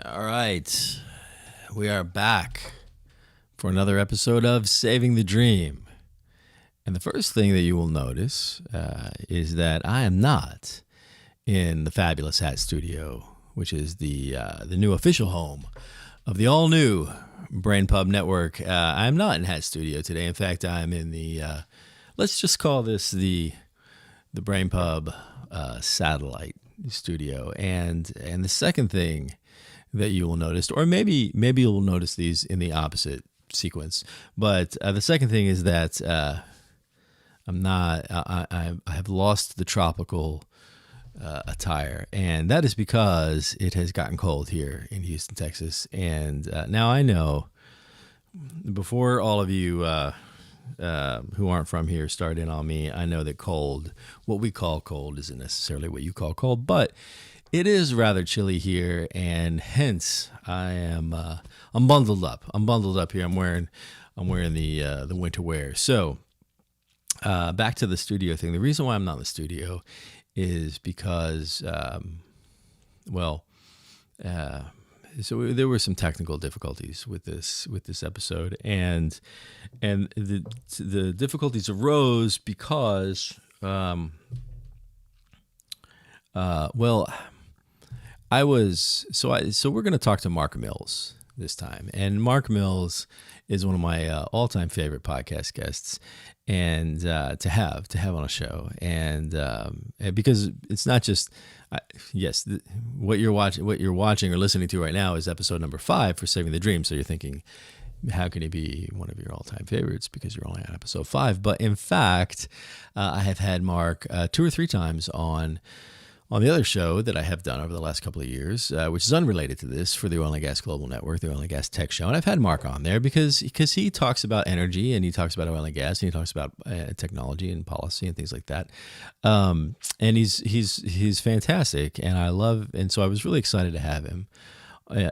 All right, we are back for another episode of Saving the Dream. And the first thing that you will notice is that I am not in the Fabulous Hat Studio, which is the new official home of the all-new BrainPub Network. I'm not in Hat Studio today. In fact, I'm in the, let's just call this the BrainPub satellite studio. And the second thing that you will notice, or maybe you'll notice these in the opposite sequence. But the second thing is that I have lost the tropical attire, and that is because it has gotten cold here in Houston, Texas. And now I know, before all of you who aren't from here start in on me, I know that cold, what we call cold, isn't necessarily what you call cold, but it is rather chilly here, and hence I'm bundled up. I'm bundled up here. I'm wearing the winter wear. So back to the studio thing. The reason why I'm not in the studio is because so there were some technical difficulties with this episode, and the difficulties arose because we're going to talk to Mark Mills this time. And Mark Mills is one of my all-time favorite podcast guests, and to have on a show. And because it's not just what you're watching or listening to right now is episode number 5 for Saving the Dream. So you're thinking, how can he be one of your all-time favorites because you're only on episode 5? But in fact, I have had Mark 2 or 3 times on the other show that I have done over the last couple of years, which is unrelated to this, for the Oil and Gas Global Network, the Oil and Gas Tech Show. And I've had Mark on there because he talks about energy, and he talks about oil and gas, and he talks about technology and policy and things like that. And he's fantastic, and so I was really excited to have him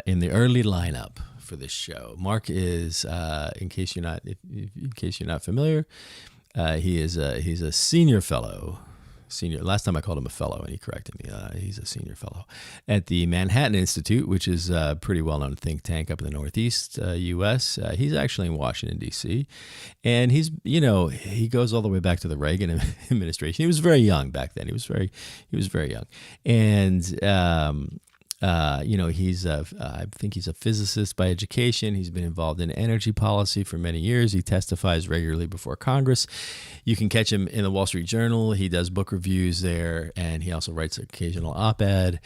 in the early lineup for this show. Mark is, in case you're not familiar, he's a senior fellow. Last time I called him a fellow, and he corrected me. He's a senior fellow at the Manhattan Institute, which is a pretty well-known think tank up in the Northeast U.S. He's actually in Washington, D.C., and he goes all the way back to the Reagan administration. He was very young back then. He was very young, and I think he's a physicist by education. He's been involved in energy policy for many years. He testifies regularly before Congress. You can catch him in the Wall Street Journal. He does book reviews there, and he also writes an occasional op-ed.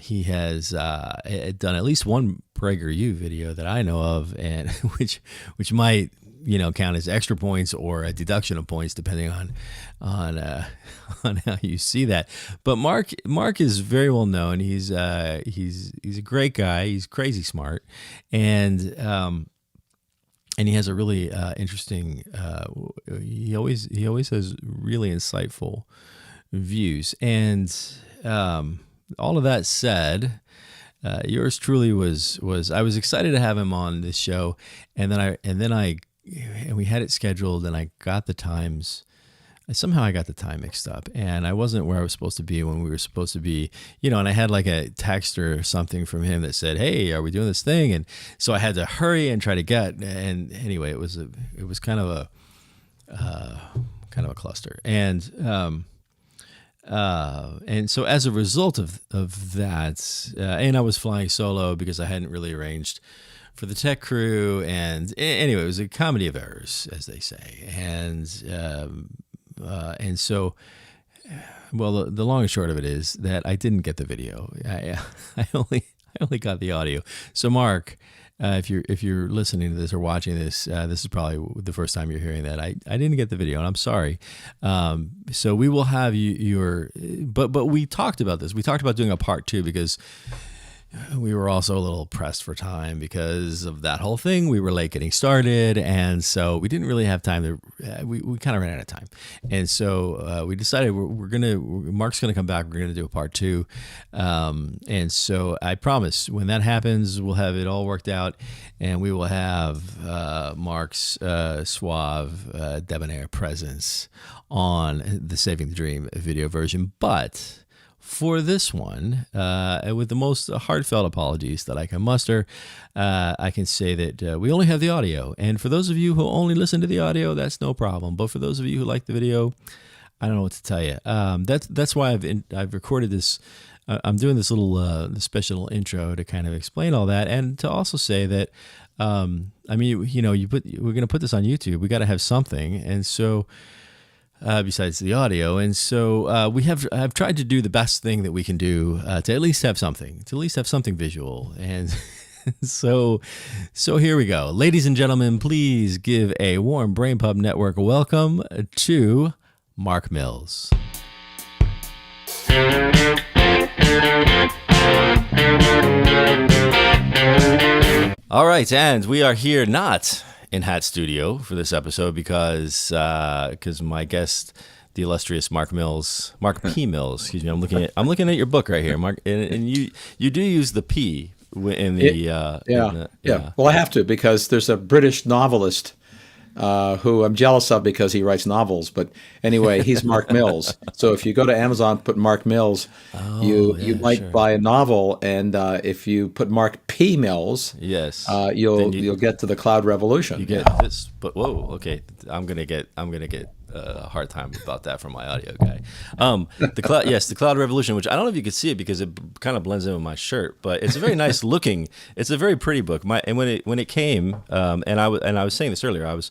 He has done at least one PragerU video that I know of, and which might count as extra points or a deduction of points depending on how you see that. But Mark is very well known. He's a great guy. He's crazy smart, and he has a really interesting. He always has really insightful views. And all of that said, yours truly was I was excited to have him on this show, and we had it scheduled, and I got the times. Somehow I got the time mixed up, and I wasn't where I was supposed to be when we were supposed to be, and I had like a text or something from him that said, "Hey, are we doing this thing?" And so I had to hurry and try to get, and anyway, it was kind of a cluster. And so as a result of that, and I was flying solo because I hadn't really arranged for the tech crew, and anyway, it was a comedy of errors, as they say, and so, well, the long and short of it is that I didn't get the video. I only got the audio. So, Mark, if you're listening to this or watching this, this is probably the first time you're hearing that. I didn't get the video, and I'm sorry. So we will have but we talked about this. We talked about doing a part 2 because we were also a little pressed for time because of that whole thing. We were late getting started, and so we didn't really have time to. We kind of ran out of time, and so we decided Mark's gonna come back. We're gonna do a part 2, and so I promise when that happens, we'll have it all worked out, and we will have Mark's suave, debonair presence on the Saving the Dream video version, but for this one, with the most heartfelt apologies that I can muster, I can say that we only have the audio. And for those of you who only listen to the audio, that's no problem. But for those of you who like the video, I don't know what to tell you. That's why I've recorded this. I'm doing this little special intro to kind of explain all that, and to also say that, we're going to put this on YouTube. We got to have something, and so. Besides the audio, and so I've tried to do the best thing that we can do to at least have something, visual, and so here we go, ladies and gentlemen. Please give a warm BrainPub Network welcome to Mark Mills. All right, and we are here not in Hat Studio for this episode because my guest, the illustrious Mark P. Mills, excuse me. I'm looking at your book right here, Mark, and you do use the P in the yeah. Well, I have to, because there's a British novelist who I'm jealous of because he writes novels. But anyway, he's Mark Mills. So if you go to Amazon, put Mark Mills, you might buy a novel, and if you put Mark P. Mills, yes, you'll get to the cloud revolution. You get this, but whoa, okay, I'm gonna get a hard time about that from my audio guy. The cloud revolution, which I don't know if you could see it because it kind of blends in with my shirt, but it's a very nice looking. It's a very pretty book. And when it came, and I was saying this earlier, I was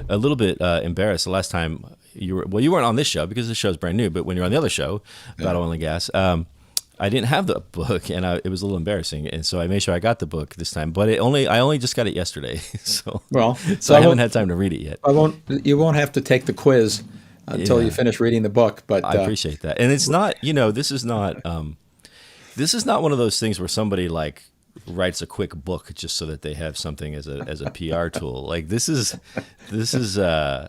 a little bit embarrassed the last time you weren't on this show because the show's brand new, but when you're on the other show, Battle Oil and Gas, I didn't have the book, and it was a little embarrassing, and so I made sure I got the book this time. But I only just got it yesterday, so I haven't had time to read it yet. You won't have to take the quiz until you finish reading the book. But I appreciate that, and it's not, this is not one of those things where somebody like writes a quick book just so that they have something as a PR tool. Like this is I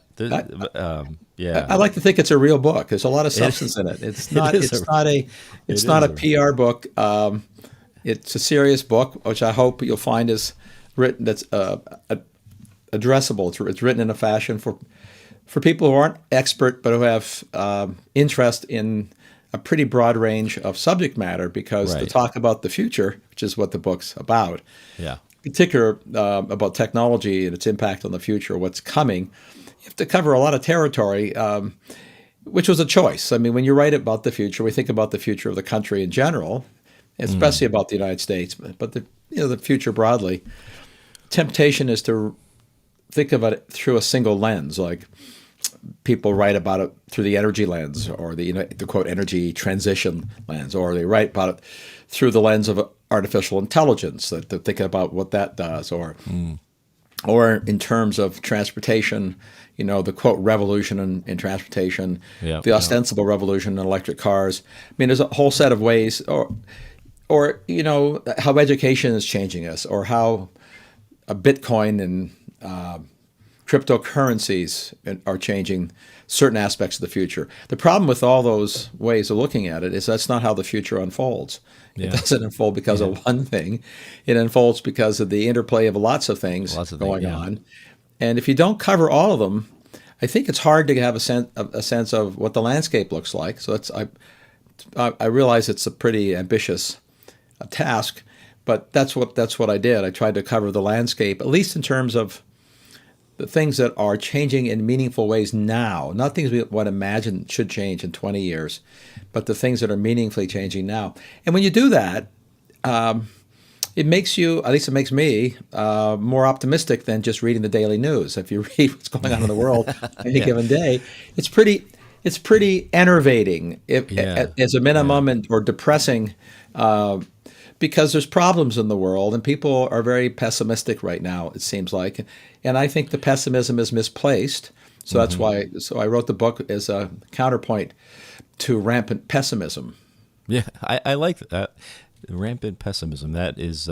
like to think it's a real book. There's a lot of substance in it. It's not a PR book. It's a serious book, which I hope you'll find is written that's addressable. It's written in a fashion for people who aren't expert but who have interest in a pretty broad range of subject matter, because to talk about the future, which is what the book's about, particular about technology and its impact on the future, what's coming, you have to cover a lot of territory, which was a choice. I mean, when you write about the future, we think about the future of the country in general, especially about the United States, but the future broadly. Temptation is to think of it through a single lens, like people write about it through the energy lens, or the quote energy transition lens, or they write about it through the lens of artificial intelligence, that they're thinking about what that does, or in terms of transportation, the quote revolution in transportation, the ostensible revolution in electric cars. I mean, there's a whole set of ways, or how education is changing us, or how a Bitcoin and cryptocurrencies are changing certain aspects of the future. The problem with all those ways of looking at it is that's not how the future unfolds. It doesn't unfold because of one thing. It unfolds because of the interplay of lots of things going on. And if you don't cover all of them, I think it's hard to have a sense of what the landscape looks like. So I realize it's a pretty ambitious task, but that's what I did. I tried to cover the landscape, at least in terms of the things that are changing in meaningful ways now, not things we would imagine should change in 20 years, but the things that are meaningfully changing now. And when you do that, it makes you, at least it makes me, more optimistic than just reading the daily news. If you read what's going on in the world any given day, it's pretty enervating, as a minimum, or depressing, because there's problems in the world, and people are very pessimistic right now, it seems like. And I think the pessimism is misplaced. So that's why I wrote the book as a counterpoint to rampant pessimism. Yeah, I like that. Rampant pessimism. That is,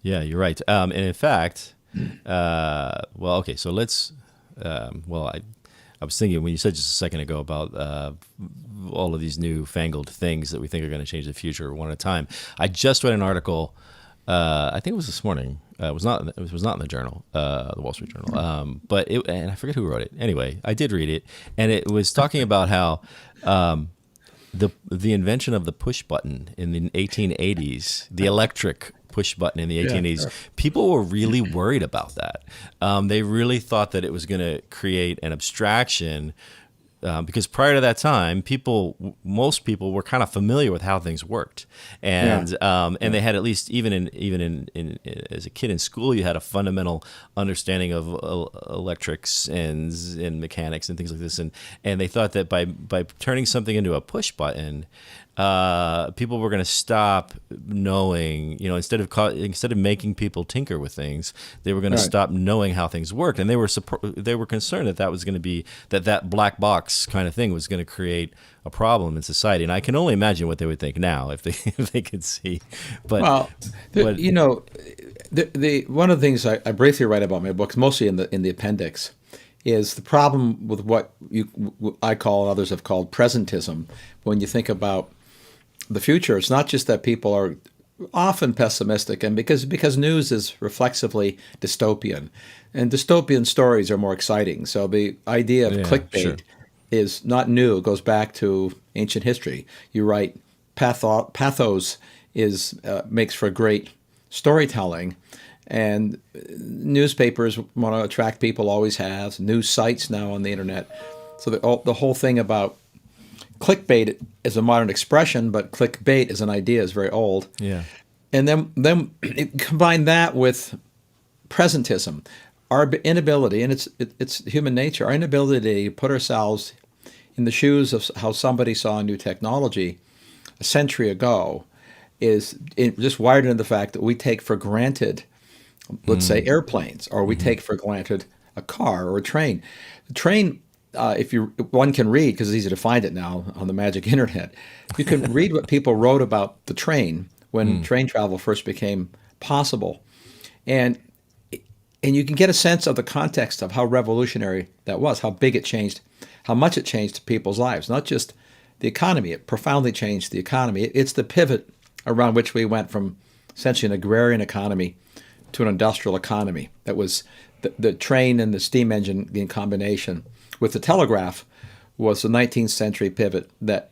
you're right. And in fact, so let's, I was thinking when you said just a second ago about all of these newfangled things that we think are going to change the future one at a time. I just read an article. I think it was this morning. It was not in the Journal, the Wall Street Journal. And I forget who wrote it. Anyway, I did read it, and it was talking about how the invention of the push button in the 1880s, the electric push button in the 1880s, sure. people were really worried about that. They really thought that it was going to create an abstraction. Because prior to that time, most people were kind of familiar with how things worked, and they had, at least even in as a kid in school, you had a fundamental understanding of electrics and mechanics and things like this, and they thought that by turning something into a push button, people were going to stop knowing, instead of making people tinker with things, they were going to stop knowing how things worked, and they were concerned that was going to be that black box kind of thing was going to create a problem in society. And I can only imagine what they would think now if they could see. But one of the things I briefly write about in my books, mostly in the appendix, is the problem with what I call and others have called presentism. When you think about the future, it's not just that people are often pessimistic, and because news is reflexively dystopian, and dystopian stories are more exciting. So the idea of clickbait is not new. It goes back to ancient history. You write pathos makes for great storytelling, and newspapers want to attract people, always have. News sites now on the internet. So the whole thing about clickbait is a modern expression, but clickbait as an idea is very old. Yeah. And then combine that with presentism, our inability, and it's human nature, our inability to put ourselves in the shoes of how somebody saw a new technology a century ago is just wired into the fact that we take for granted, let's say, airplanes, or we take for granted a car or a train. The train, one can read, because it's easy to find it now on the magic internet, you can read what people wrote about the train when train travel first became possible. And you can get a sense of the context of how revolutionary that was, how big it changed, how much it changed people's lives, not just the economy. It profoundly changed the economy. It's the pivot around which we went from essentially an agrarian economy to an industrial economy. That was the train and the steam engine in combination with the telegraph was the 19th century pivot that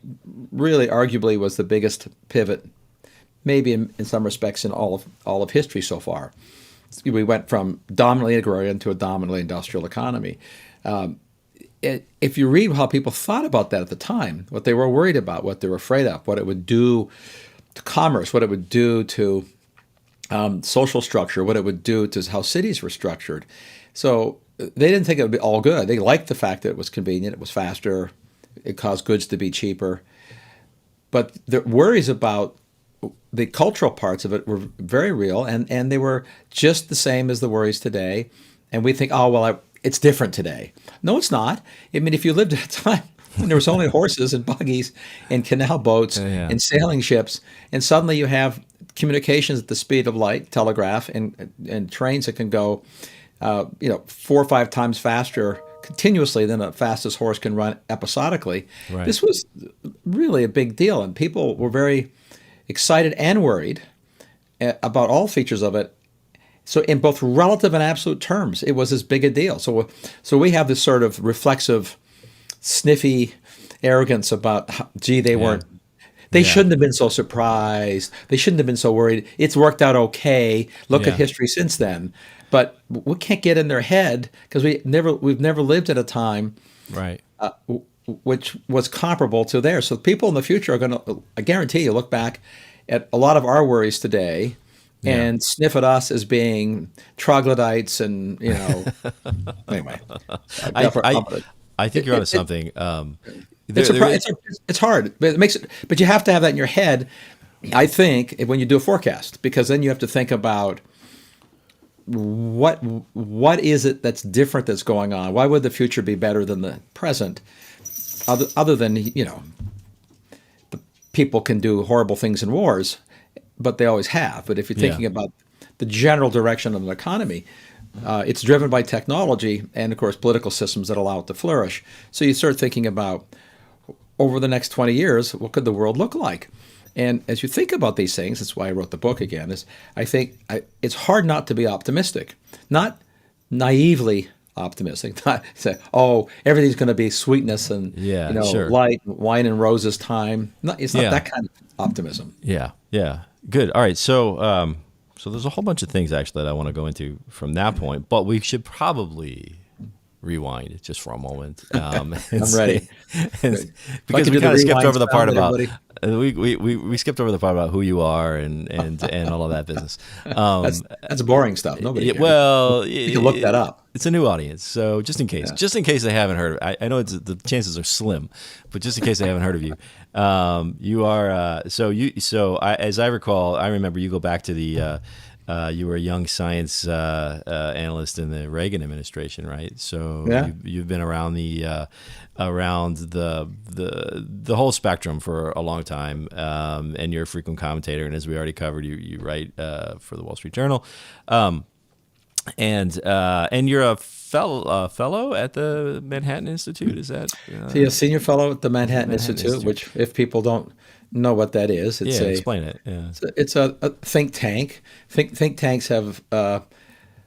really arguably was the biggest pivot, maybe in some respects in all of history so far. We went from dominantly agrarian to a dominantly industrial economy. If you read how people thought about that at the time, what they were worried about, what they were afraid of, what it would do to commerce, what it would do to social structure, what it would do to how cities were structured. So they didn't think it would be all good. They liked the fact that it was convenient, it was faster, it caused goods to be cheaper. But the worries about the cultural parts of it were very real, and they were just the same as the worries today. And we think, it's different today. No, it's not. I mean, if you lived at a time when there was only horses and buggies and canal boats and sailing ships, and suddenly you have communications at the speed of light, telegraph, and trains that can go 4 or 5 times faster continuously than the fastest horse can run episodically. Right. This was really a big deal, and people were very excited and worried about all features of it. So in both relative and absolute terms, it was as big a deal. So we have this sort of reflexive, sniffy arrogance about, they weren't, they shouldn't have been so surprised. They shouldn't have been so worried. It's worked out okay. Look at history since then. But we can't get in their head because we've never lived at a time right. Which was comparable to theirs. So people in the future are going to, I guarantee you, look back at a lot of our worries today and sniff at us as being troglodytes and, anyway. I think you're onto something. It's hard, but it makes it. But you have to have that in your head, I think, when you do a forecast, because then you have to think about what is it that's different that's going on. Why would the future be better than the present? Other than the people can do horrible things in wars, but they always have. But if you're thinking about the general direction of an economy, it's driven by technology and, of course, political systems that allow it to flourish. So you start thinking about, over the next 20 years, what could the world look like? And as you think about these things, that's why I wrote the book again, is I think it's hard not to be optimistic. Not naively optimistic. Not say, oh, everything's going to be sweetness and Yeah, sure. light, wine and roses time. It's not Yeah. that kind of optimism. Yeah, yeah, good. All right, so there's a whole bunch of things actually that I want to go into from that point, but we should probably rewind just for a moment. I'm ready. Because we kind of skipped over the part about everybody. we skipped over the part about who you are and all of that business. That's boring stuff. Nobody cares. Well, You can look that up. It's a new audience, so just in case they haven't heard of, I know the chances are slim, but just in case they haven't heard of you, you are as I recall, I remember you go back to the you were a young science analyst in the Reagan administration, right? So you've been around the whole spectrum for a long time, and you're a frequent commentator. And as we already covered, you write for the Wall Street Journal, and you're a fellow at the Manhattan Institute. Is that? A senior fellow at the Manhattan Institute, which, if people don't know what that is, explain it. Yeah. It's a think tank. Think tanks have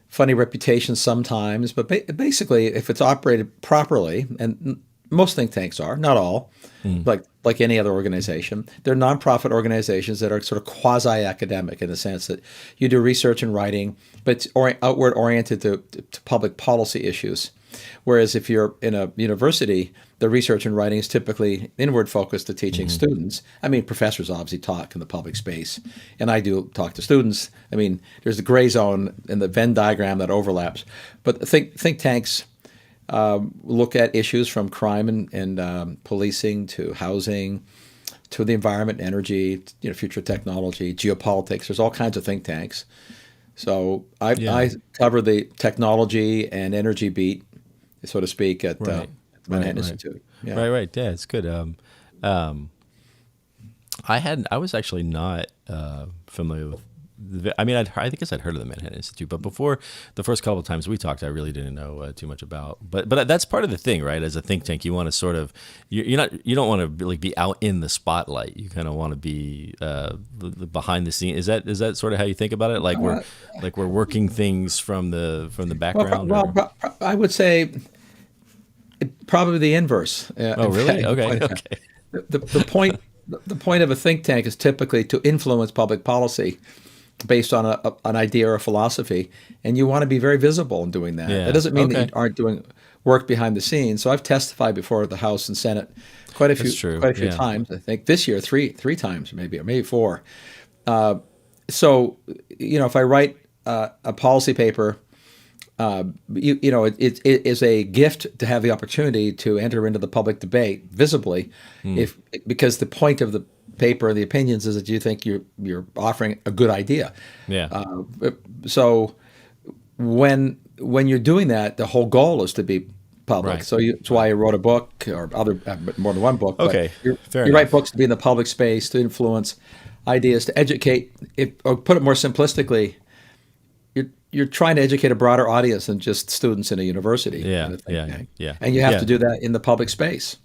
funny reputations sometimes, but basically, if it's operated properly, and most think tanks are, not all, like any other organization, they're nonprofit organizations that are sort of quasi-academic in the sense that you do research and writing, but it's outward oriented to public policy issues. Whereas if you're in a university, the research and writing is typically inward focused to teaching students. I mean, professors obviously talk in the public space, and I do talk to students. I mean, there's the gray zone in the Venn diagram that overlaps. But think tanks look at issues from crime and policing to housing to the environment, energy, future technology, geopolitics. There's all kinds of think tanks. So I cover the technology and energy beat, so to speak, at the Manhattan Institute. Yeah. Right. Yeah, it's good. I was actually not familiar with. I mean, I guess I'd heard of the Manhattan Institute, but before the first couple of times we talked, I really didn't know too much about. But that's part of the thing, right? As a think tank, you want to sort of you don't want to really be out in the spotlight. You kind of want to be behind the scenes. Is that sort of how you think about it? Like we're working things from the background. Well, I would say probably the inverse. Oh, really? Okay. The point of a think tank is typically to influence public policy based on an idea or a philosophy, and you want to be very visible in doing that. That doesn't mean that you aren't doing work behind the scenes. So I've testified before the House and Senate quite a few times. I think this year three times or maybe four. So if I write a policy paper, it is a gift to have the opportunity to enter into the public debate visibly, because the point of the paper and the opinions is that you think you're offering a good idea. Yeah. So when you're doing that, the whole goal is to be public. Right. So that's why I wrote a book, or more than one book. Okay. But you write books to be in the public space, to influence ideas, to educate. Or put it more simplistically, you're trying to educate a broader audience than just students in a university. Yeah. And you have to do that in the public space.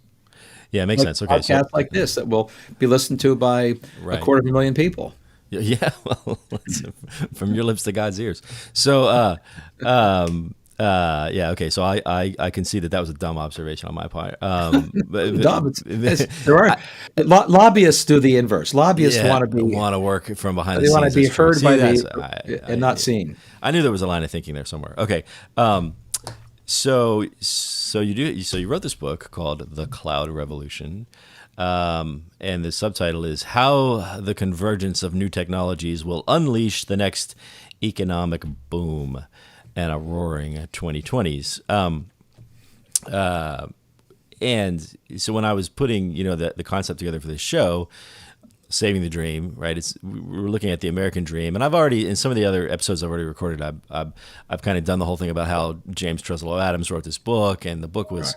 Yeah, it makes sense. Okay, podcasts like this that will be listened to by 250,000 people. Yeah, well, from your lips to God's ears. So, okay. So I can see that was a dumb observation on my part. Dumb. Lobbyists do the inverse. Lobbyists want to work from behind the scenes. They want to be heard and not seen. I knew there was a line of thinking there somewhere. Okay. So you wrote this book called The Cloud Revolution, and the subtitle is How the Convergence of New Technologies Will Unleash the Next Economic Boom and a Roaring 2020s. And so when I was putting the concept together for this show, Saving the Dream, right? We're looking at the American dream, and I've already, in some of the other episodes I've already recorded, I've kind of done the whole thing about how James Truslow Adams wrote this book, and the book was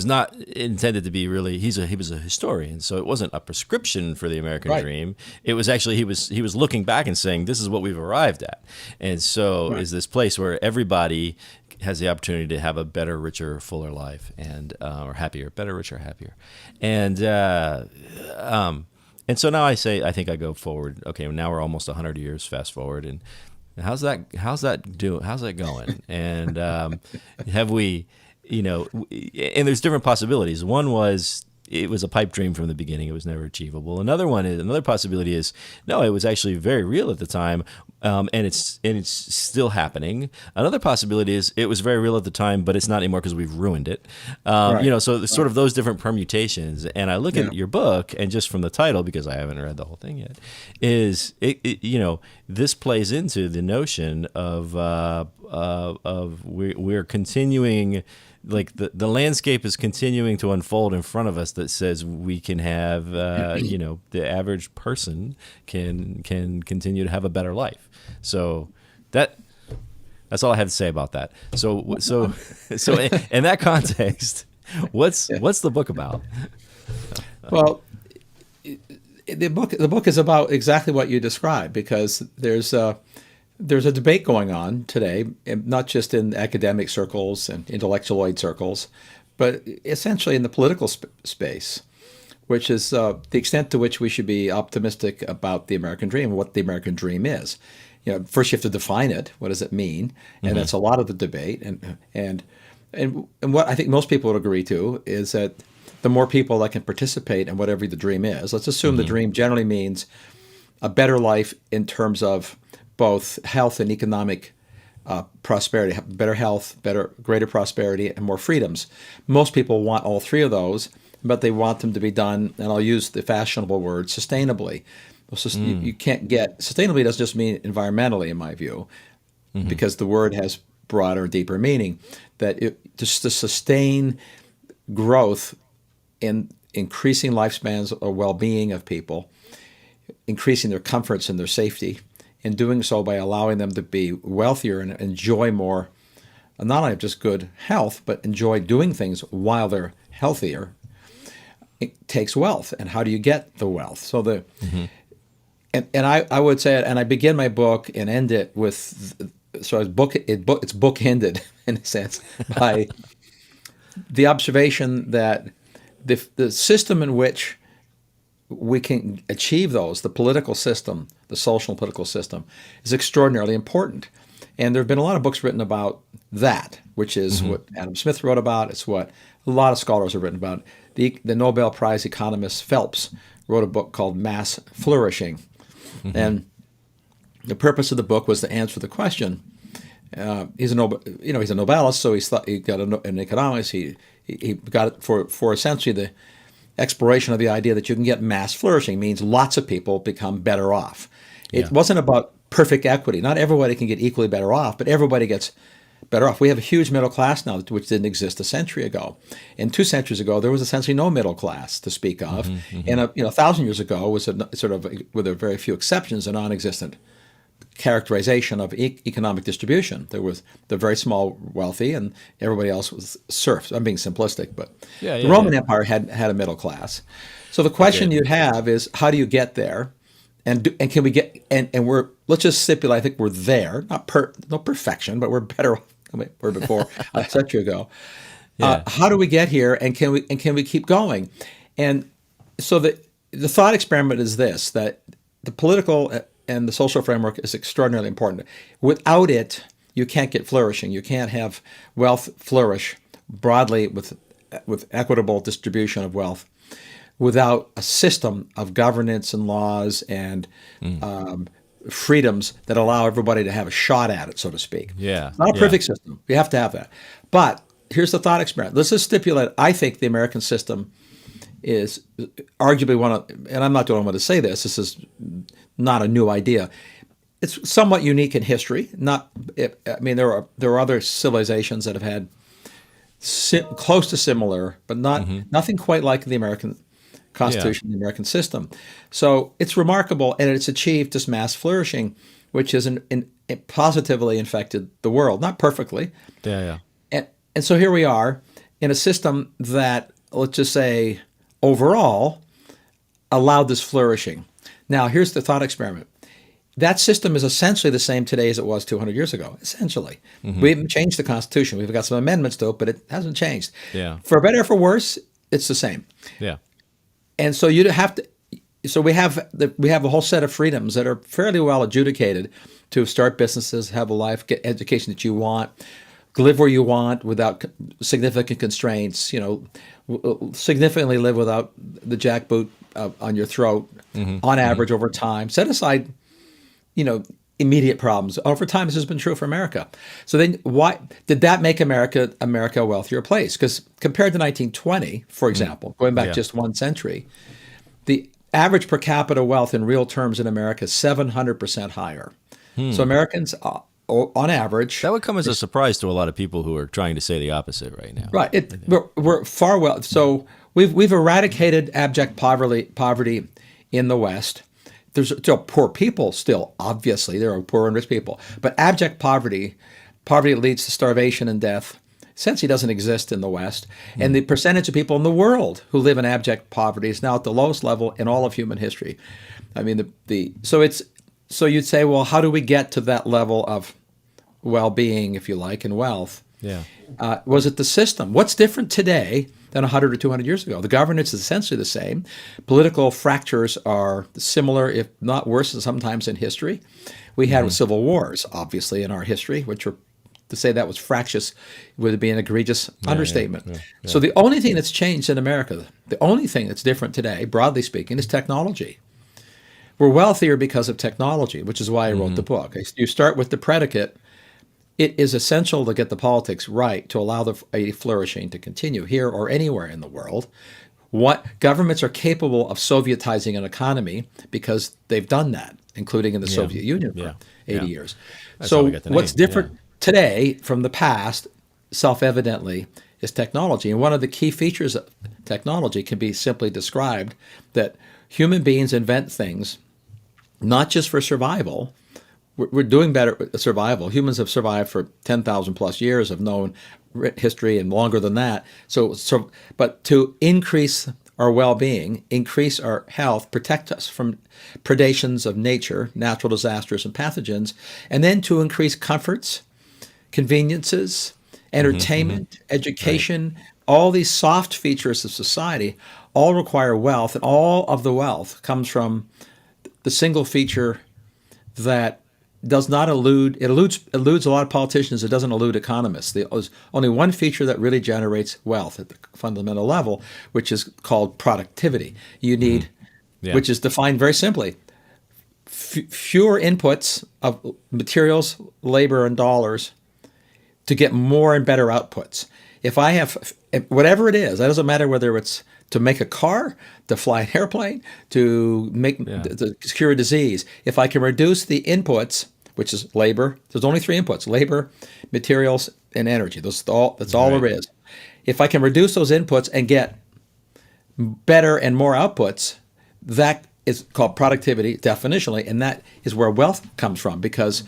not intended to be really. He was a historian, so it wasn't a prescription for the American dream. It was actually he was looking back and saying, this is what we've arrived at, and so is this place where everybody has the opportunity to have a better, richer, fuller life, and or happier, better, richer, happier, and so now I think I go forward. Okay, now we're almost 100 years fast forward, and How's that going? And have we, and there's different possibilities. One was it was a pipe dream from the beginning. It was never achievable. Another possibility is no, it was actually very real at the time, and it's still happening. Another possibility is it was very real at the time, but it's not anymore because we've ruined it. Right. So there's sort of those different permutations. And I look at your book, and just from the title, because I haven't read the whole thing yet, is this plays into the notion of we're continuing. Like the landscape is continuing to unfold in front of us that says we can have, the average person can continue to have a better life. So that's all I have to say about that. So in that context, what's the book about? Well, the book is about exactly what you described, because there's a debate going on today, not just in academic circles and intellectualoid circles, but essentially in the political space, which is the extent to which we should be optimistic about the American dream, what the American dream is. First you have to define it. What does it mean? And that's a lot of the debate. And what I think most people would agree to is that the more people that can participate in whatever the dream is, let's assume the dream generally means a better life in terms of both health and economic prosperity, better health, greater prosperity, and more freedoms. Most people want all three of those, but they want them to be done, and I'll use the fashionable word, sustainably. You can't sustainably doesn't just mean environmentally, in my view, because the word has broader, deeper meaning, that just to sustain growth in increasing lifespans or well-being of people, increasing their comforts and their safety, and doing so by allowing them to be wealthier and enjoy more, not only just good health, but enjoy doing things while they're healthier. It takes wealth. And how do you get the wealth? So and I would say, and I begin my book and end it with, it's bookended in a sense by the observation that the system in which we can achieve those, the political system, the social and political system, is extraordinarily important. And there have been a lot of books written about that, which is what Adam Smith wrote about. It's what a lot of scholars have written about. The Nobel Prize economist Phelps wrote a book called Mass Flourishing. And the purpose of the book was to answer the question. He's a Nobelist, so he got an economics. He got it for essentially the exploration of the idea that you can get mass flourishing, means lots of people become better off. It wasn't about perfect equity. Not everybody can get equally better off, but everybody gets better off. We have a huge middle class now, which didn't exist a century ago. And 2 centuries ago, there was essentially no middle class to speak of. And 1,000 years ago was sort of, with a very few exceptions, a non-existent characterization of economic distribution. There was the very small wealthy, and everybody else was serfs. I'm being simplistic, but the Roman Empire had a middle class. So the question you have is, how do you get there? And can we get, and let's just stipulate, I think we're there, no perfection, but we're better off than we were before a century ago. How do we get here, and can we keep going? And so the thought experiment is this, that the political and the social framework is extraordinarily important. Without it, you can't get flourishing. You can't have wealth flourish broadly with equitable distribution of wealth without a system of governance and laws and freedoms that allow everybody to have a shot at it, so to speak. It's not a perfect system. You have to have that. But here's the thought experiment. Let's just stipulate, I think the American system is arguably one of, and I'm not the only one to say this is not a new idea. It's somewhat unique in history. There are other civilizations that have had close to similar, but nothing quite like the American Constitution, the American system. So it's remarkable, and it's achieved this mass flourishing, which has positively infected the world, not perfectly. And so here we are in a system that, let's just say, overall, allowed this flourishing. Now, here's the thought experiment. That system is essentially the same today as it was 200 years ago, essentially. We haven't changed the Constitution. We've got some amendments to it, but it hasn't changed. For better or for worse, it's the same. And so you have to, so we have a whole set of freedoms that are fairly well adjudicated to start businesses, have a life, get education that you want, live where you want without significant constraints. Significantly live without the jackboot on your throat on average over time. Set aside, immediate problems. Over time, this has been true for America. So then why did that make America a wealthier place? Because compared to 1920, for example, going back just one century, the average per capita wealth in real terms in America is 700% higher. So Americans, on average, that would come as a surprise to a lot of people who are trying to say the opposite right now. Right. We're far well. So we've eradicated abject poverty in the West. There's still poor people. Still, obviously, there are poor and rich people. But abject poverty leads to starvation and death. Essentially, doesn't exist in the West. And the percentage of people in the world who live in abject poverty is now at the lowest level in all of human history. I mean, so you'd say, well, how do we get to that level of well-being, if you like, and wealth? Yeah. Was it the system? What's different today than 100 or 200 years ago? The governance is essentially the same. Political fractures are similar, if not worse, sometimes in history. We had civil wars, obviously, in our history, which are, to say that was fractious would be an egregious understatement. Yeah. So the only thing that's changed in America, the only thing that's different today, broadly speaking, is technology. We're wealthier because of technology, which is why I wrote the book. You start with the predicate. It is essential to get the politics right to allow a flourishing to continue here or anywhere in the world. What governments are capable of Sovietizing an economy because they've done that, including in the Soviet Union for 80 years. So what's different today from the past, self-evidently, is technology. And one of the key features of technology can be simply described that human beings invent things not just for survival. We're doing better with survival. Humans have survived for 10,000 plus years of known history and longer than that. But to increase our well-being, increase our health, protect us from predations of nature, natural disasters and pathogens, and then to increase comforts, conveniences, entertainment, education, all these soft features of society all require wealth, and all of the wealth comes from the single feature that does not eludes a lot of politicians. It doesn't elude economists. There's only one feature that really generates wealth at the fundamental level, which is called productivity. You need, which is defined very simply, fewer inputs of materials, labor, and dollars to get more and better outputs. If I have whatever it is, it doesn't matter whether it's to make a car, to fly an airplane, to cure a disease. If I can reduce the inputs, which is labor, there's only three inputs: labor, materials, and energy. That's all there is. If I can reduce those inputs and get better and more outputs, that is called productivity definitionally, and that is where wealth comes from, because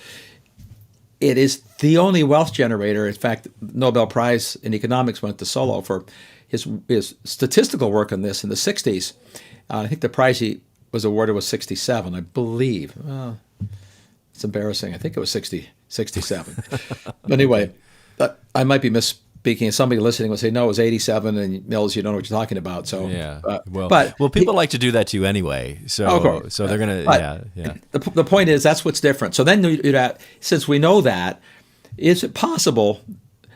it is the only wealth generator. In fact, Nobel Prize in economics went to Solow for his statistical work on this in the 60s. I think the prize he was awarded was 67, I believe. It's embarrassing. I think it was 67. But anyway, I might be misspeaking. Somebody listening will say, no, it was 87, and Mills, you don't know what you're talking about. So, well, people like to do that to you anyway. So, so they're going to, The point is, that's what's different. So then, since we know that, is it possible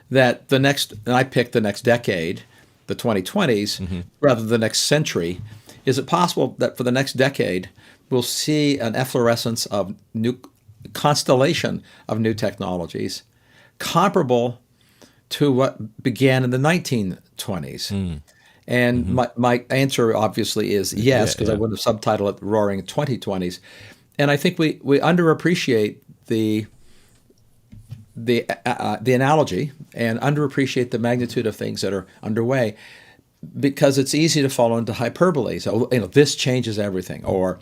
that and I picked the next decade, the 2020s, rather than the next century, is it possible that for the next decade, we'll see an efflorescence of constellation of new technologies comparable to what began in the 1920s? And my answer obviously is yes, because I wouldn't have subtitled it Roaring 2020s. And I think we underappreciate the analogy and underappreciate the magnitude of things that are underway, because it's easy to fall into hyperbole. So, this changes everything, or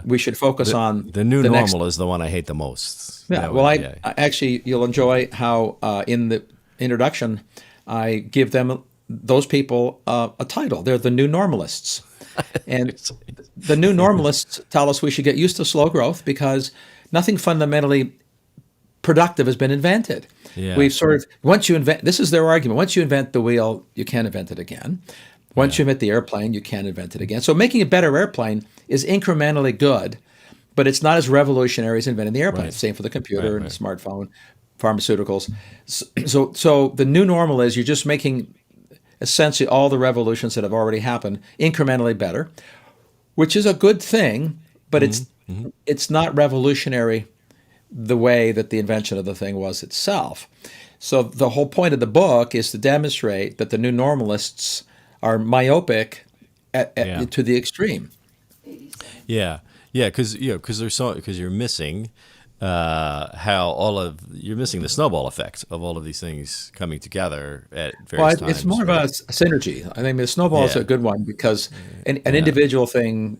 we should focus on the new normal is the one I hate the most. I actually, you'll enjoy how in the introduction I give those people a title. They're the new normalists, and the new normalists tell us we should get used to slow growth because nothing fundamentally productive has been invented. We've once you invent, this is their argument, once you invent the wheel, you can't invent it again. Once you invent the airplane, you can't invent it again. So making a better airplane is incrementally good, but it's not as revolutionary as inventing the airplane. Right. Same for the computer and the smartphone, pharmaceuticals. So the new normal is you're just making essentially all the revolutions that have already happened incrementally better, which is a good thing, but it's not revolutionary the way that the invention of the thing was itself. So the whole point of the book is to demonstrate that the new normalists are myopic to the extreme. Yeah, because you're missing you're missing the snowball effect of all of these things coming together at various times. It's more of a synergy. I think the snowball is a good one because an individual thing,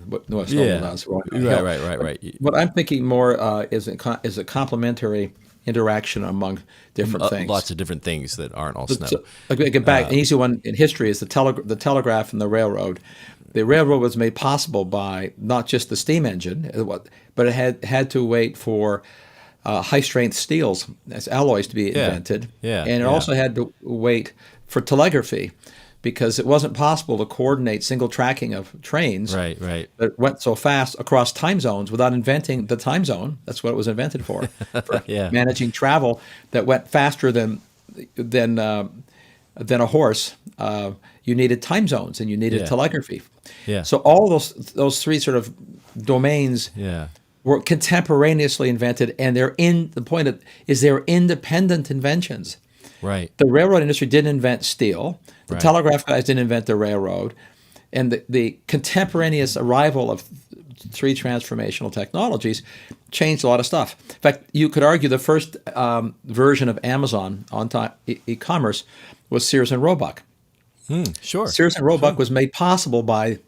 what snowball does. Right. What I'm thinking more is a complementary interaction among different things. Lots of different things that aren't all snow. So, get back. An easy one in history is the telegraph and the railroad. The railroad was made possible by not just the steam engine, but it had to wait for high-strength steels as alloys to be invented. And it also had to wait for telegraphy because it wasn't possible to coordinate single tracking of trains that went so fast across time zones without inventing the time zone. That's what it was invented for managing travel that went faster than a horse. You needed time zones and you needed telegraphy. So all those three sort of domains were contemporaneously invented, and they're independent inventions. Right. The railroad industry didn't invent steel. The telegraph guys didn't invent the railroad. And the contemporaneous arrival of three transformational technologies changed a lot of stuff. In fact, you could argue the first version of Amazon on e-commerce was Sears and Roebuck. Sure. Sears and Roebuck was made possible by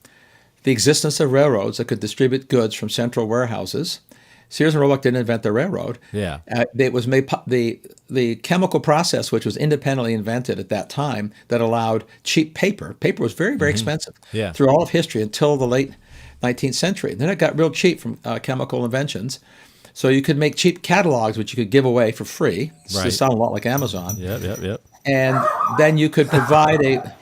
the existence of railroads that could distribute goods from central warehouses. Sears and Roebuck didn't invent the railroad. It was made the chemical process, which was independently invented at that time, that allowed cheap paper. Paper was very, very expensive through all of history until the late 19th century. Then it got real cheap from chemical inventions. So you could make cheap catalogs, which you could give away for free. They sound a lot like Amazon. Yep. And then you could provide a...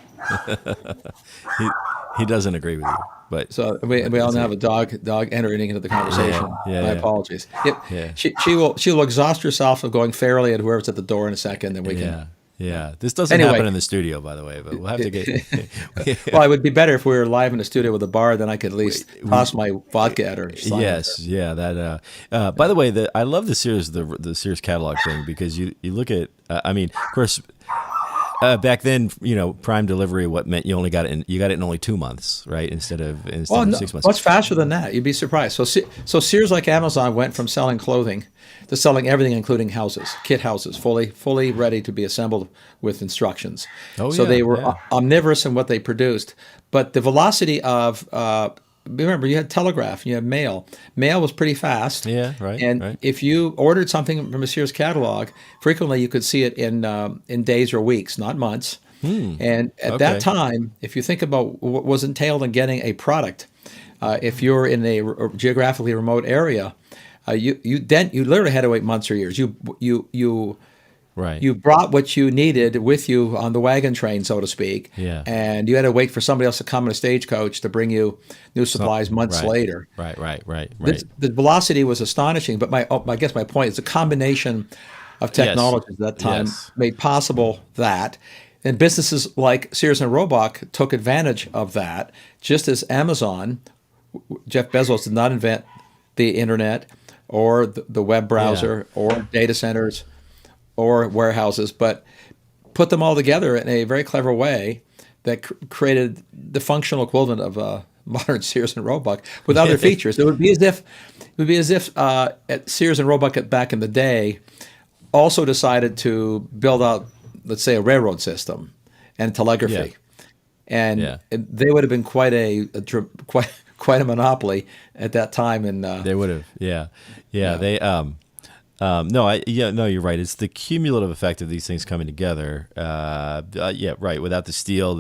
He doesn't agree with you, but so we all now have a dog entering into the conversation. My apologies. She will exhaust herself of going fairly at whoever's at the door in a second, and we can. This doesn't happen in the studio, by the way, but we'll have to get. Well, it would be better if we were live in a studio with a bar. Then I could at least toss my vodka at her. That. By the way, I love the Sears catalog thing because you look at. Of course. Back then, prime delivery, what meant you got it in only 2 months, right? Instead of 6 months. Much faster than that. You'd be surprised. So Sears, like Amazon, went from selling clothing to selling everything, including houses, kit houses, fully ready to be assembled with instructions. They were omnivorous in what they produced, but the velocity of remember, you had telegraph, you had mail. Mail was pretty fast. And if you ordered something from a Sears catalog, frequently you could see it in days or weeks, not months. And at that time, if you think about what was entailed in getting a product, if you're in a geographically remote area, you literally had to wait months or years. You brought what you needed with you on the wagon train, so to speak, and you had to wait for somebody else to come in a stagecoach to bring you new supplies months later. Right. The velocity was astonishing, but I guess my point is the combination of technologies at that time made possible that, and businesses like Sears and Roebuck took advantage of that, just as Amazon, Jeff Bezos did not invent the internet or the web browser or data centers or warehouses, but put them all together in a very clever way that created the functional equivalent of modern Sears and Roebuck with other features. It would be as if at Sears and Roebuck back in the day also decided to build out, let's say, a railroad system and telegraphy, and they would have been quite a monopoly at that time. And they would have, they. You're right. It's the cumulative effect of these things coming together. Without the steel,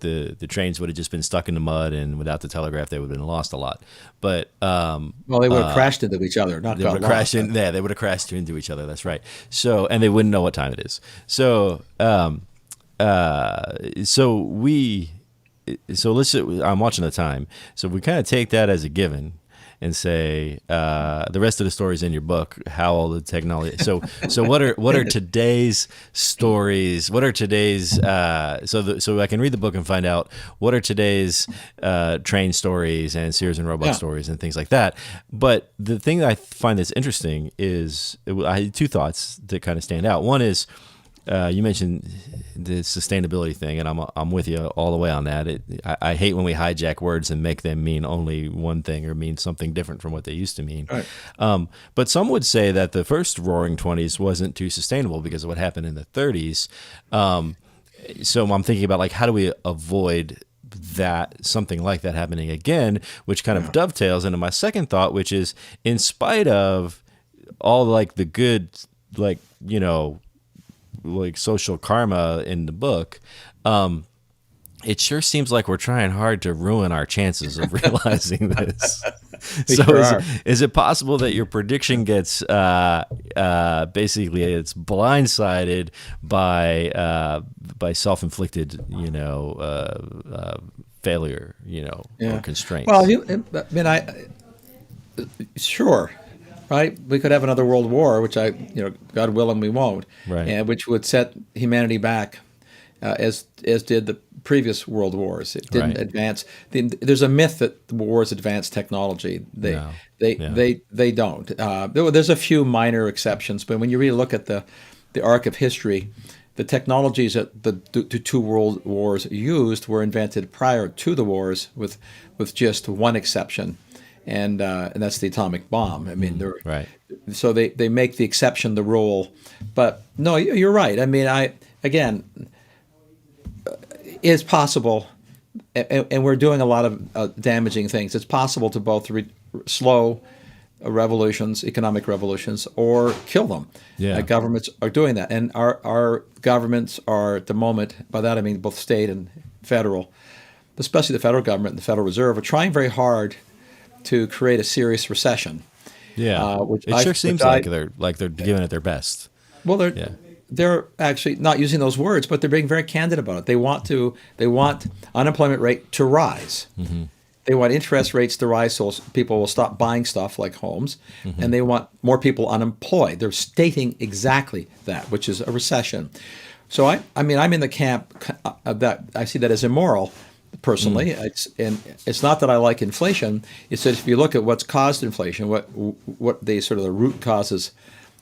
the trains would have just been stuck in the mud, and without the telegraph, they would have been lost a lot. But they would have crashed into each other. They would have crashed into each other. That's right. So, and they wouldn't know what time it is. So, so let's. I'm watching the time, so we kind of take that as a given and say the rest of the stories in your book, how all the technology. So what are today's stories? What are today's so I can read the book and find out what are today's train stories and Sears and Roebuck stories and things like that. But the thing that I find that's interesting is I had two thoughts that kind of stand out. One is you mentioned the sustainability thing, and I'm with you all the way on that. I hate when we hijack words and make them mean only one thing or mean something different from what they used to mean. Right. But some would say that the first Roaring '20s wasn't too sustainable because of what happened in the '30s. So I'm thinking about, like, how do we avoid something like that happening again, which kind of dovetails into my second thought, which is, in spite of all, like, the good, like, like social karma in the book, it sure seems like we're trying hard to ruin our chances of realizing this. So is it possible that your prediction gets basically it's blindsided by self-inflicted failure, or constraints? Well, sure. Right, we could have another world war, which God willing, we won't, right, and which would set humanity back, as did the previous world wars. It didn't advance. There's a myth that the wars advance technology. They don't. There's a few minor exceptions, but when you really look at the arc of history, the technologies that the two world wars used were invented prior to the wars, with just one exception. And that's the atomic bomb. I mean, so they make the exception the rule. But no, you're right. I mean, it's possible, and we're doing a lot of damaging things. It's possible to both slow revolutions, economic revolutions, or kill them. Yeah. Governments are doing that, and our governments are, at the moment, by that I mean both state and federal, especially the federal government and the Federal Reserve, are trying very hard to create a serious recession. Yeah, it sure seems like they're giving it their best. Well, they're actually not using those words, but they're being very candid about it. They want unemployment rate to rise. Mm-hmm. They want interest rates to rise so people will stop buying stuff like homes, mm-hmm. and they want more people unemployed. They're stating exactly that, which is a recession. So I mean, I'm in the camp of that. I see that as immoral. Personally, it's not that I like inflation. It's that if you look at what's caused inflation, what the sort of the root causes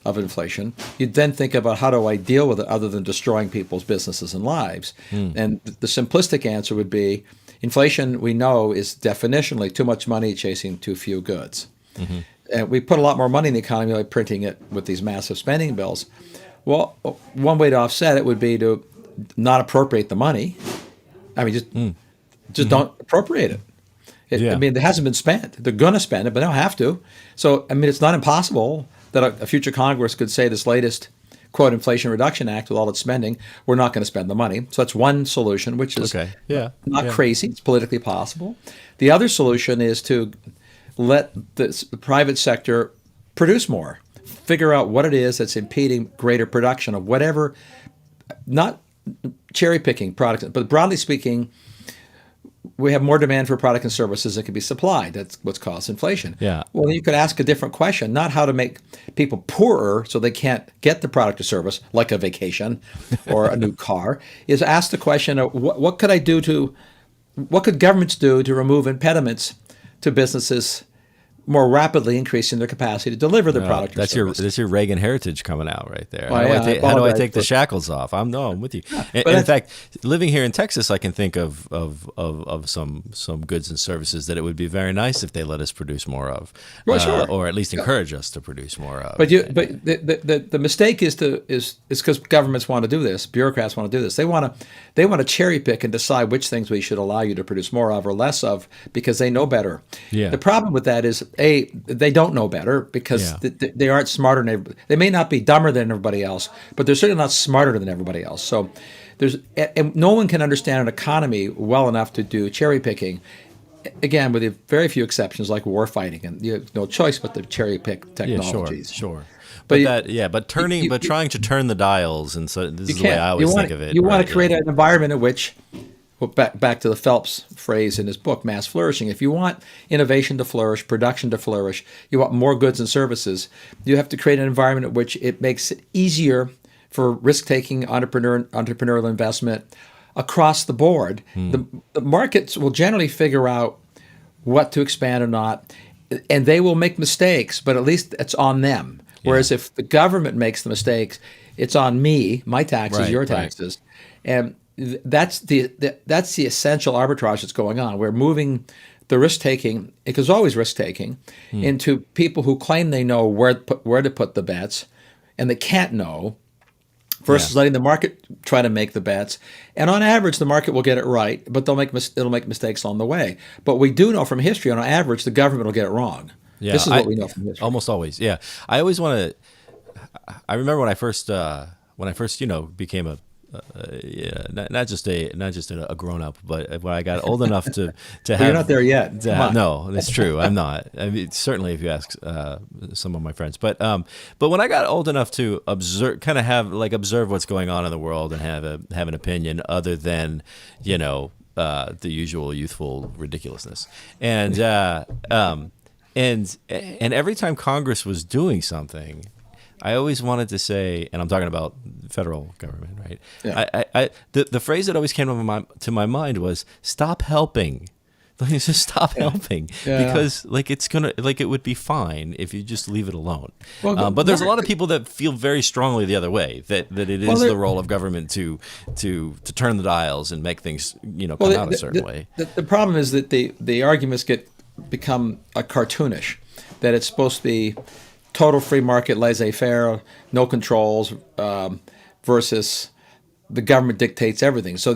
of inflation, you then think about, how do I deal with it other than destroying people's businesses and lives? And the simplistic answer would be, inflation, we know, is definitionally too much money chasing too few goods. Mm-hmm. And we put a lot more money in the economy by printing it with these massive spending bills. Well, one way to offset it would be to not appropriate the money. I mean, just don't appropriate it. I mean, it hasn't been spent. They're going to spend it, but they don't have to. So, I mean, it's not impossible that a future Congress could say this latest, quote, Inflation Reduction Act, with all its spending, we're not going to spend the money. So that's one solution, which is not crazy. It's politically possible. The other solution is to let the private sector produce more, figure out what it is that's impeding greater production of whatever, not cherry-picking products, but broadly speaking, we have more demand for product and services that can be supplied. That's what's caused inflation. Yeah. Well, you could ask a different question, not how to make people poorer so they can't get the product or service, like a vacation or a new car, is ask the question of what could governments do to remove impediments to businesses more rapidly increasing their capacity to deliver the product or service. That's your Reagan heritage coming out right there. Well, how do I take the shackles off? I'm with you. And in fact, living here in Texas, I can think of some goods and services that it would be very nice if they let us produce more of, or at least encourage us to produce more of. But the mistake is because governments want to do this, bureaucrats want to do this. They want to cherry pick and decide which things we should allow you to produce more of or less of because they know better. Yeah. The problem with that is, they don't know better because they aren't smarter than everybody. They may not be dumber than everybody else, but they're certainly not smarter than everybody else. So and no one can understand an economy well enough to do cherry picking. Again, with very few exceptions like war fighting, and you have no choice but to cherry pick technologies. Yeah, sure. but trying to turn the dials, and so this is the way I always think of it. You want to create an environment in which, well, back to the Phelps phrase in his book, mass flourishing. If you want innovation to flourish, production to flourish, you want more goods and services, you have to create an environment in which it makes it easier for risk-taking, entrepreneurial investment across the board. The markets will generally figure out what to expand or not, and they will make mistakes, but at least it's on them. Whereas if the government makes the mistakes, it's on me, my taxes, your taxes, and that's the essential arbitrage that's going on. We're moving the risk-taking, because always risk-taking, into people who claim they know where to put the bets, and they can't know, versus letting the market try to make the bets. And on average, the market will get it right, but it'll make mistakes along the way. But we do know from history, on average, the government will get it wrong. Yeah, this is what we know from history. Almost always, yeah. I always want to. I remember when I first became a not just a grown up, but when I got old enough to have. You're not there yet. No, that's true. I'm not. I mean, certainly, if you ask some of my friends, but when I got old enough to observe what's going on in the world and have an opinion other than the usual youthful ridiculousness, and every time Congress was doing something, I always wanted to say, and I'm talking about federal government, right? Yeah. The phrase that always came to my mind was "stop helping." Just stop helping, because it would be fine if you just leave it alone. Well, but there's a lot of people that feel very strongly the other way, that it is the role of government to turn the dials and make things come out a certain way. The problem is that the arguments become cartoonish, that it's supposed to be total free market, laissez-faire, no controls, versus the government dictates everything. So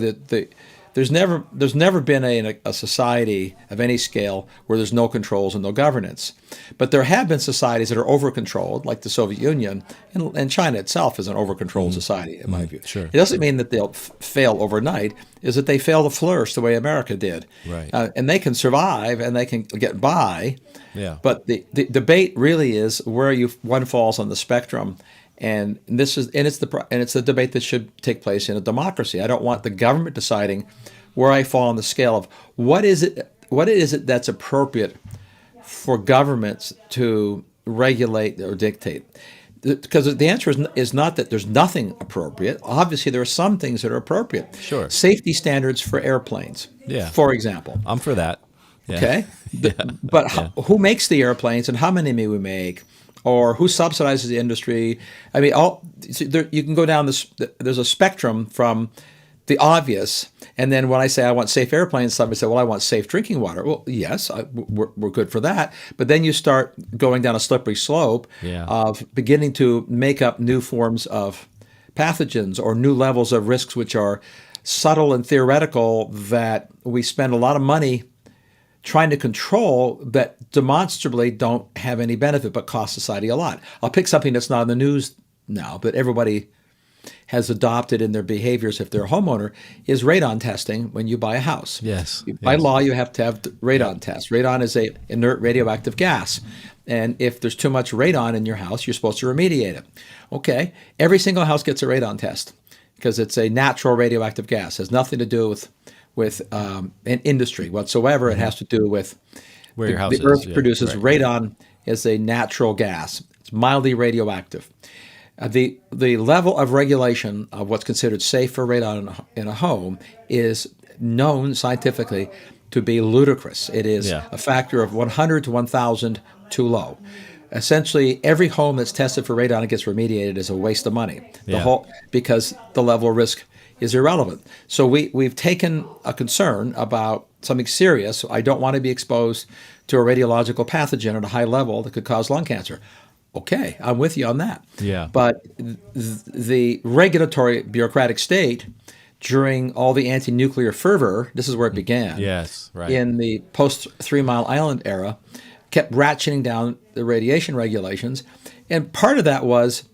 there's never been a society of any scale where there's no controls and no governance. But there have been societies that are over-controlled, like the Soviet Union, and China itself is an over-controlled society, in my view. Sure. It doesn't mean that they'll fail overnight, is that they fail to flourish the way America did. Right. And they can survive and they can get by. Yeah. But the debate really is where one falls on the spectrum. And it's the debate that should take place in a democracy. I don't want the government deciding where I fall on the scale of what is it that's appropriate for governments to regulate or dictate. Because the answer is not that there's nothing appropriate. Obviously, there are some things that are appropriate. Sure. Safety standards for airplanes, for example. I'm for that. Yeah. Okay? But who makes the airplanes and how many may we make? Or who subsidizes the industry? I mean, you can go down this. There's a spectrum from the obvious, and then when I say I want safe airplanes, somebody say, "Well, I want safe drinking water." Well, yes, we're good for that. But then you start going down a slippery slope of beginning to make up new forms of pathogens or new levels of risks, which are subtle and theoretical, that we spend a lot of money trying to control, that demonstrably don't have any benefit but cost society a lot. I'll pick something that's not in the news now, but everybody has adopted in their behaviors if they're a homeowner, is radon testing when you buy a house. Yes. By law, you have to have radon tests. Radon is an inert radioactive gas. And if there's too much radon in your house, you're supposed to remediate it. Okay, every single house gets a radon test because it's a natural radioactive gas. It has nothing to do with an industry whatsoever. It has to do with where your house the Earth produces radon as a natural gas. It's mildly radioactive. The level of regulation of what's considered safe for radon in a home is known scientifically to be ludicrous. It is a factor of 100 to 1,000 too low. Essentially, every home that's tested for radon and gets remediated is a waste of money. Because the level of risk is irrelevant. So we've taken a concern about something serious. I don't want to be exposed to a radiological pathogen at a high level that could cause lung cancer. Okay, I'm with you on that. Yeah. But the regulatory bureaucratic state, during all the anti-nuclear fervor, this is where it began. Yes, right. In the post-Three Mile Island era, kept ratcheting down the radiation regulations. And part of that was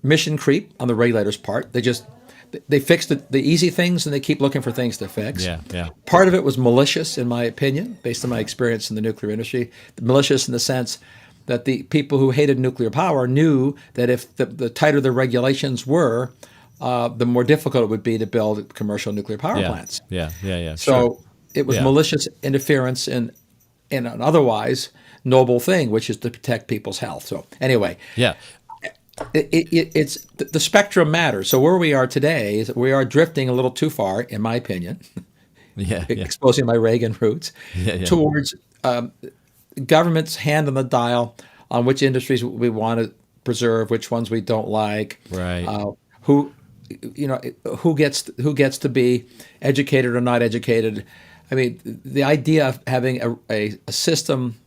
mission creep on the regulators' part. They fixed the easy things, and they keep looking for things to fix. Part of it was malicious, in my opinion, based on my experience in the nuclear industry. Malicious in the sense that the people who hated nuclear power knew that if the tighter the regulations were, the more difficult it would be to build commercial nuclear power plants. Yeah. So it was malicious interference in an otherwise noble thing, which is to protect people's health. So anyway, it's the spectrum matters. So where we are today is that we are drifting a little too far, in my opinion, exposing my Reagan roots, towards government's hand on the dial on which industries we want to preserve, which ones we don't like, who gets to be educated or not educated. I mean, the idea of having a system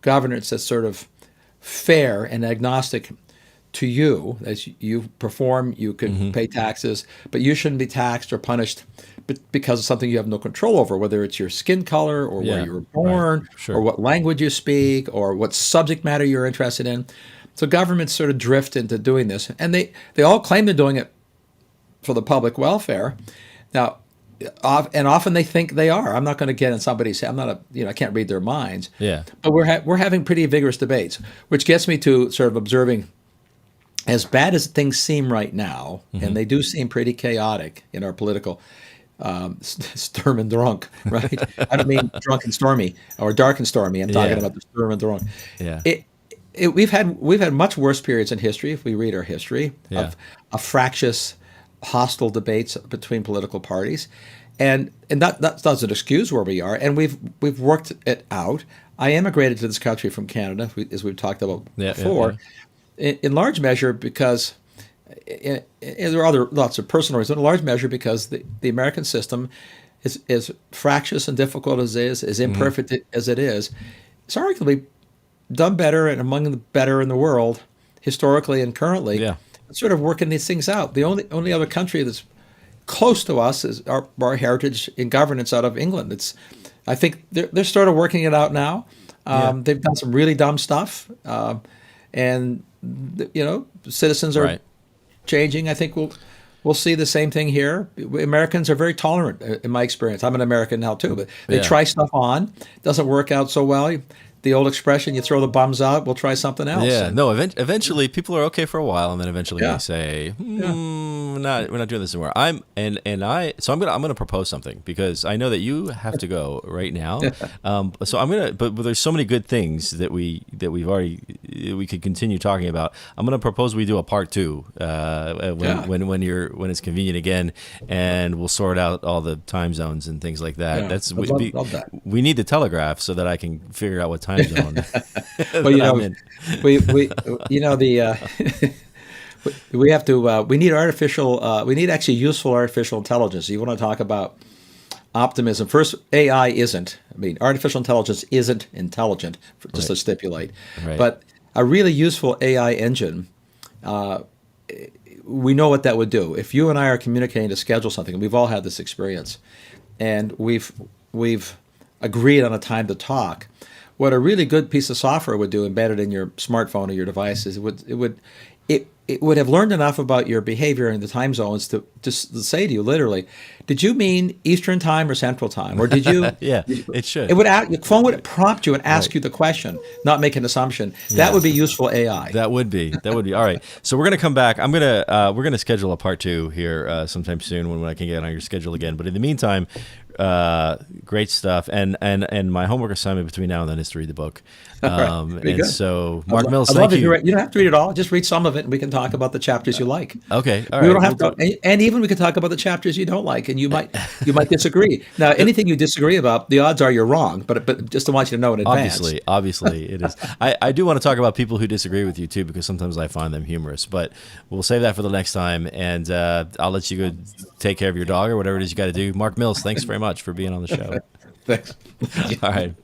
governance that's sort of fair and agnostic to you, as you perform, you can pay taxes, but you shouldn't be taxed or punished because of something you have no control over, whether it's your skin color or where you were born or what language you speak or what subject matter you're interested in. So governments sort of drift into doing this, and they all claim they're doing it for the public welfare. Now, and often they think they are. I'm not going to get in somebody's head. I can't read their minds. But we're having pretty vigorous debates, which gets me to sort of observing, as bad as things seem right now, and they do seem pretty chaotic in our political Sturm und Drang, right? I don't mean drunk and stormy or dark and stormy. I'm talking about the Sturm und Drang. We've had much worse periods in history, if we read our history, of fractious, hostile debates between political parties, and that doesn't excuse where we are. And we've worked it out. I immigrated to this country from Canada, as we've talked about before, in large measure because. And there are lots of personal reasons, but in large measure because the American system is fractious and difficult as it is, as imperfect as it is. It's arguably done better and among the better in the world, historically and currently. Sort of working these things out. The only other country that's close to us is our heritage in governance out of England. I think they're sort of working it out now. They've done some really dumb stuff, and citizens are changing. I think we'll see the same thing here. Americans are very tolerant, in my experience. I'm an American now too, but they try stuff on. Doesn't work out so well. The old expression, you throw the bums out, we'll try something else. Eventually people are okay for a while, and then eventually they say, we're not doing this anymore. I'm gonna propose something, because I know that you have to go right now. But there's so many good things that we could continue talking about. I'm gonna propose we do a part 2 when it's convenient again, and we'll sort out all the time zones and things like that. Love that. We need the telegraph so that I can figure out what time zone. Well, we have to. We need artificial. We need actually useful artificial intelligence. You want to talk about optimism? First, AI isn't. I mean, artificial intelligence isn't intelligent, just to stipulate. But a really useful AI engine. We know what that would do. If you and I are communicating to schedule something, and we've all had this experience, and we've agreed on a time to talk. What a really good piece of software would do, embedded in your smartphone or your device, is it would have learned enough about your behavior in the time zones to say to you, literally, did you mean Eastern time or Central time, or did you? It should. Your phone would prompt you and ask you the question, not make an assumption. That would be useful AI. That would be. All right. So we're gonna come back. We're gonna schedule a part 2 here sometime soon when I can get on your schedule again. But in the meantime. Great stuff, and my homework assignment between now and then is to read the book. Good. So, Mark Mills, thank you. You don't have to read it all; just read some of it, and we can talk about the chapters you like. Okay, all right. We don't have to, and even we can talk about the chapters you don't like, and you might disagree. Now, anything you disagree about, the odds are you're wrong. But just to want you to know in advance. Obviously, it is. I do want to talk about people who disagree with you too, because sometimes I find them humorous. But we'll save that for the next time, and I'll let you go take care of your dog or whatever it is you got to do. Mark Mills, thanks very much for being on the show. Thanks. All right.